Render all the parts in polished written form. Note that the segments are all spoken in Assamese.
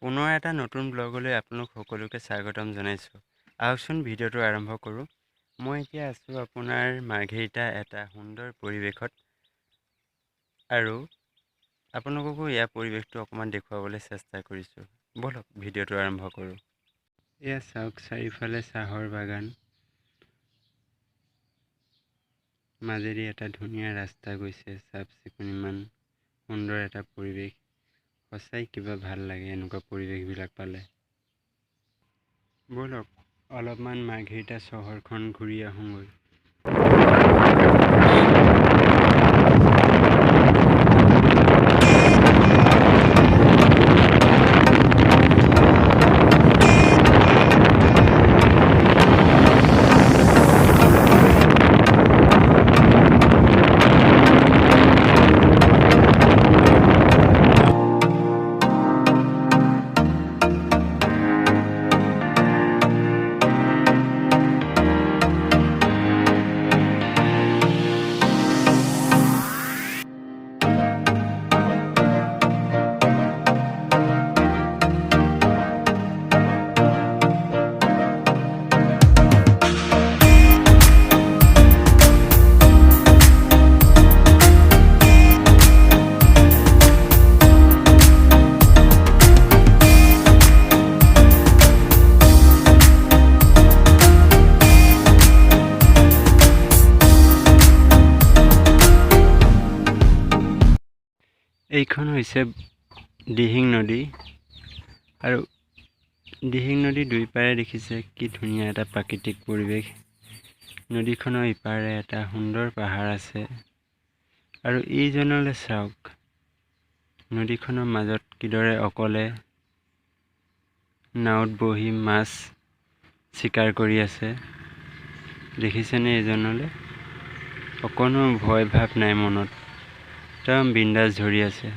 পুনৰ এটা নতুন ব্লগলৈ আপোনালোক সকলোকে স্বাগতম জনাইছোঁ। আহকচোন ভিডিঅ'টো আৰম্ভ কৰোঁ। মই এতিয়া আছোঁ আপোনাৰ মাৰ্ঘেৰিটা এটা সুন্দৰ পৰিৱেশত, আৰু আপোনালোককো ইয়াৰ পৰিৱেশটো অকণমান দেখুৱাবলৈ চেষ্টা কৰিছোঁ। ব'লক ভিডিঅ'টো আৰম্ভ কৰোঁ। এয়া চাওক, চাৰিওফালে চাহৰ বাগান, মাজেদি এটা ধুনীয়া ৰাস্তা গৈছে, চাফ চিকুণ, ইমান সুন্দৰ এটা পৰিৱেশ। সঁচাই কিবা ভাল লাগে এনেকুৱা পৰিৱেশবিলাক পালে। ব'লক অলপমান মাৰ্ঘেৰিটা চহৰখন ঘূৰি আহোঁগৈ। এইখন হৈছে দিহিং নদী, আৰু দিহিং নদীৰ দুই পাৰে দেখিছে কি ধুনীয়া এটা প্ৰাকৃতিক পৰিৱেশ। নদীখনৰ ইপাৰে এটা সুন্দৰ পাহাৰ আছে, আৰু এইজনলৈ চাওক, নদীখনৰ মাজত কিদৰে অকলে নাৱত বহি মাছ চিকাৰ কৰি আছে। দেখিছেনে? এইজনলৈ অকণো ভয় ভাৱ নাই মনত, একদম বিন্দাছ ধৰি আছে।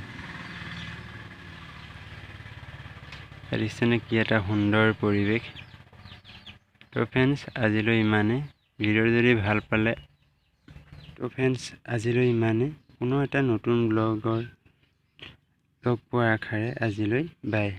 দেখিছেনে কি এটা সুন্দৰ পৰিৱেশ। তো ফ্ৰেণ্ডছ, আজিলৈ ইমানে। ভিডিঅ' যদি ভাল পালে, পুনৰ এটা নতুন ব্লগৰ লগ পোৱাৰ আশাৰে আজিলৈ বাই।